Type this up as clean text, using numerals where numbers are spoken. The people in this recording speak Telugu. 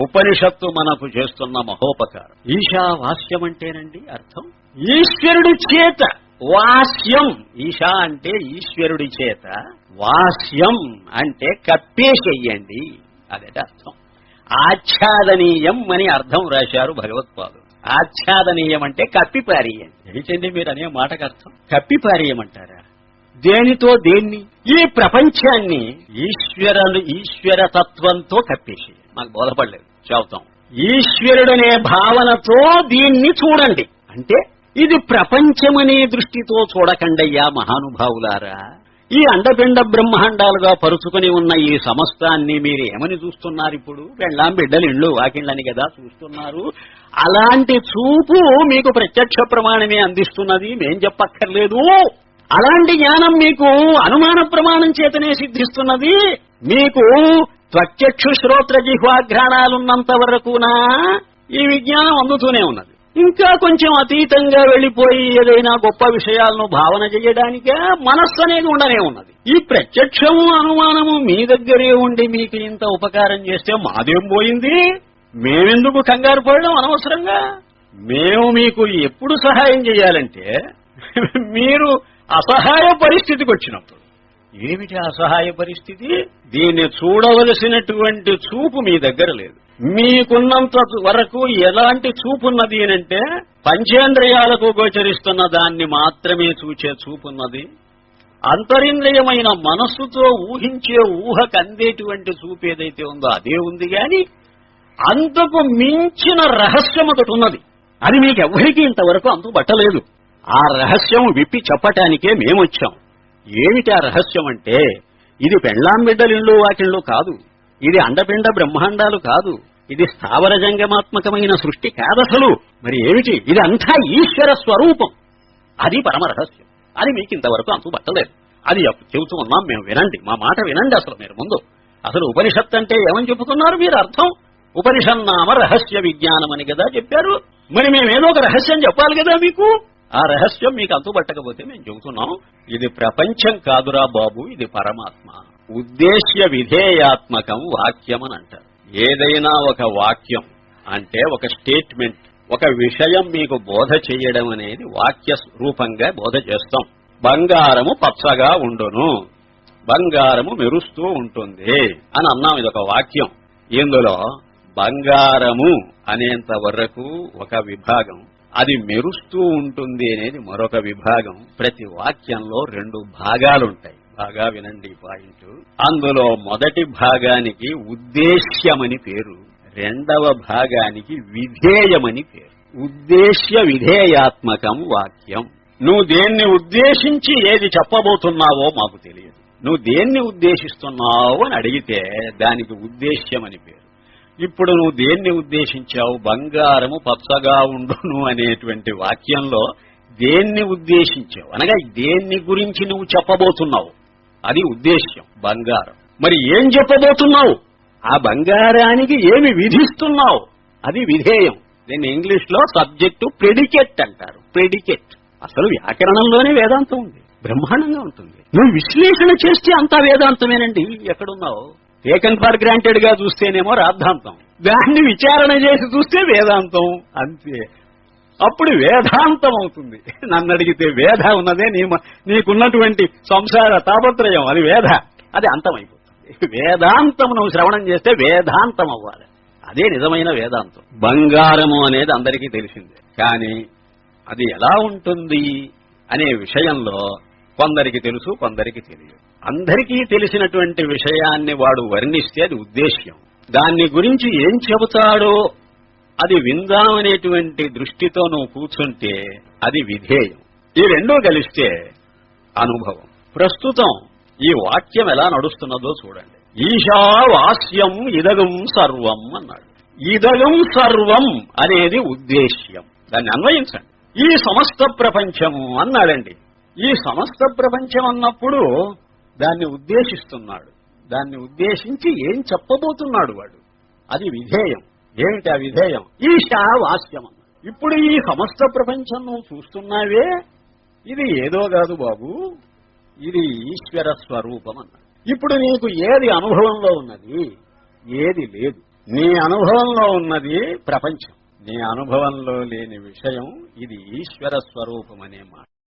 ఉపనిషత్తు మనకు చేస్తున్న మహోపకారం. ఈశావాస్యం అంటేనండి అర్థం ఈశ్వరుడి చేత వాస్యం. ఈశా అంటే ఈశ్వరుడి చేత, వాస్యం అంటే కప్పేసేయండి అదే అర్థం. ఆచ్ఛాదనీయం అని అర్థం రాశారు భగవత్పాదులు. ఆచ్ఛాదనీయం అంటే కప్పిపారీయం. ఏంటండి మీరు అనే మాటకు అర్థం? కప్పిపారీయమంటారా? దేనితో? దేన్ని? ఈ ప్రపంచాన్ని ఈశ్వర తత్వంతో కప్పేసి. మాకు బోధపడలేదు, చెబుతాం. ఈశ్వరుడనే భావనతో దీన్ని చూడండి అంటే ఇది ప్రపంచమనే దృష్టితో చూడకండయ్యా మహానుభావులారా. ఈ అండపిండ బ్రహ్మాండాలుగా పరుచుకుని ఉన్న ఈ సమస్తాన్ని మీరు ఏమని చూస్తున్నారు? ఇప్పుడు పెళ్ళాం బిడ్డలు ఇళ్ళు వాకిళ్ళని కదా చూస్తున్నారు. అలాంటి చూపు మీకు ప్రత్యక్ష ప్రమాణమే అందిస్తున్నది, మేం చెప్పక్కర్లేదు. అలాంటి జ్ఞానం మీకు అనుమాన ప్రమాణం చేతనే సిద్ధిస్తున్నది. మీకు త్వచక్షు శ్రోత్ర జిహ్వాఘ్రాణాలున్నంత వరకునా ఈ విజ్ఞానం అందుతూనే ఉన్నది. ఇంకా కొంచెం అతీతంగా వెళ్లిపోయి ఏదైనా గొప్ప విషయాలను భావన చేయడానికే మనస్సు అనేది ఉండనే ఉన్నది. ఈ ప్రత్యక్షము అనుమానము మీ దగ్గరే ఉండి మీకు ఇంత ఉపకారం చేస్తే మాదేం పోయింది? మేమెందుకు కంగారు పడడం అనవసరంగా? మేము మీకు ఎప్పుడు సహాయం చేయాలంటే మీరు అసహాయ పరిస్థితికి వచ్చినప్పుడు. ఏమిటి అసహాయ పరిస్థితి? దీన్ని చూడవలసినటువంటి చూపు మీ దగ్గర లేదు. మీకున్నంత వరకు ఎలాంటి చూపున్నది అంటే పంచేంద్రియాలకు గోచరిస్తున్న దాన్ని మాత్రమే చూచే చూపున్నది. అంతరింద్రియమైన మనస్సుతో ఊహించే ఊహకు అందేటువంటి చూపు ఏదైతే ఉందో అదే ఉంది. గాని అంతకు మించిన రహస్యం ఒకటి ఉన్నది. అది మీకెవ్వరికీ ఇంతవరకు అందుబట్టలేదు. ఆ రహస్యం విప్పి చెప్పటానికే మేమొచ్చాం. ఏమిటి ఆ రహస్యం అంటే ఇది పెళ్ళాం బిడ్డలిళ్ళు వాకిళ్ళు కాదు, ఇది అండపిండ బ్రహ్మాండాలు కాదు, ఇది స్థావర జంగమాత్మకమైన సృష్టి కాదసలు. మరి ఏమిటి? ఇది అంతా ఈశ్వర స్వరూపం. అది పరమ రహస్యం. అది మీకు ఇంతవరకు అంతుబట్టలేదు. అది చెబుతూ ఉన్నాం మేము. వినండి, మా మాట వినండి. అసలు మీరు ముందు అసలు ఉపనిషత్తు అంటే ఏమని చెబుతున్నారు మీరు? అర్థం ఉపనిషన్నామ రహస్య విజ్ఞానం అని కదా చెప్పారు. మరి మేమేదో ఒక రహస్యం చెప్పాలి కదా మీకు. ఆ రహస్యం మీకు అంతుబట్టకపోతే మేము చెబుతున్నాం. ఇది ప్రపంచం కాదురా బాబు, ఇది పరమాత్మ. ఉద్దేశ్య విధేయాత్మకం వాక్యం అని అంటారు. ఏదైనా ఒక వాక్యం అంటే ఒక స్టేట్మెంట్, ఒక విషయం మీకు బోధ చేయడం అనేది వాక్య రూపంగా బోధ చేస్తాం. బంగారము పచ్చగా ఉండును, బంగారము మెరుస్తూ ఉంటుంది అని అన్నాం. ఇదొక వాక్యం. ఇందులో బంగారము అనేంత వరకు ఒక విభాగం, అది మెరుస్తూ ఉంటుంది అనేది మరొక విభాగం. ప్రతి వాక్యంలో 2 భాగాలుంటాయి. బాగా వినండి పాయింట్. అందులో మొదటి భాగానికి ఉద్దేశ్యమని పేరు, రెండవ భాగానికి విధేయమని పేరు. ఉద్దేశ్య విధేయాత్మకం వాక్యం. నువ్వు దేన్ని ఉద్దేశించి ఏది చెప్పబోతున్నావో మాకు తెలియదు. నువ్వు దేన్ని ఉద్దేశిస్తున్నావు అని అడిగితే దానికి ఉద్దేశ్యమని పేరు. ఇప్పుడు నువ్వు దేన్ని ఉద్దేశించావు? బంగారము పచ్చగా ఉండును అనేటువంటి వాక్యంలో దేన్ని ఉద్దేశించావు అనగా దేన్ని గురించి నువ్వు చెప్పబోతున్నావు, అది ఉద్దేశ్యం. బంగారం. మరి ఏం చెప్పబోతున్నావు? ఆ బంగారానికి ఏమి విధిస్తున్నావు, అది విధేయం. దీన్ని ఇంగ్లీష్ లో సబ్జెక్టు ప్రెడికేట్ అంటారు. ప్రెడికేట్. అసలు వ్యాకరణంలోనే వేదాంతం ఉంది, బ్రహ్మాండంగా ఉంటుంది. నువ్వు విశ్లేషణ చేస్తే అంతా వేదాంతమేనండి. ఎక్కడున్నావు? టేకన్ ఫర్ గ్రాంటెడ్ గా చూస్తేనేమో రాద్ధాంతం, దాన్ని విచారణ చేసి చూస్తే వేదాంతం. అంతే. అప్పుడు వేదాంతం అవుతుంది. నన్ను అడిగితే వేద ఉన్నదే నీకున్నటువంటి సంసార తాపత్రయం, అది వేద, అది అంతమైపోతుంది. వేదాంతం నువ్వు శ్రవణం చేస్తే వేదాంతం అవ్వాలి. అదే నిజమైన వేదాంతం. బంగారము అనేది అందరికీ తెలిసిందే, కానీ అది ఎలా ఉంటుంది అనే విషయంలో కొందరికి తెలుసు, కొందరికి తెలియదు. అందరికీ తెలిసినటువంటి విషయాన్ని వాడు వర్ణిస్తే అది ఉద్దేశ్యం. దాన్ని గురించి ఏం చెబుతాడో అది విందామనేటువంటి దృష్టితో నువ్వు కూర్చుంటే అది విధేయం. ఈ రెండూ కలిస్తే అనుభవం. ప్రస్తుతం ఈ వాక్యం ఎలా నడుస్తున్నదో చూడండి. ఈశావాస్యం ఇదగం సర్వం అన్నాడు. ఇదగం సర్వం అనేది ఉద్దేశ్యం. దాన్ని అన్వయించండి. ఈ సమస్త ప్రపంచము అన్నాడండి. ఈ సమస్త ప్రపంచం అన్నప్పుడు దాన్ని ఉద్దేశిస్తున్నాడు. దాన్ని ఉద్దేశించి ఏం చెప్పబోతున్నాడు వాడు, అది విధేయం. ఏమిటి ఆ విధేయం? ఈశావాస్యం అన్నాడు. ఇప్పుడు ఈ సమస్త ప్రపంచం నువ్వు చూస్తున్నావే, ఇది ఏదో కాదు బాబు, ఇది ఈశ్వర స్వరూపం అన్నాడు. ఇప్పుడు నీకు ఏది అనుభవంలో ఉన్నది, ఏది లేదు. నీ అనుభవంలో ఉన్నది ప్రపంచం, నీ అనుభవంలో లేని విషయం ఇది ఈశ్వర స్వరూపం అనే మాట.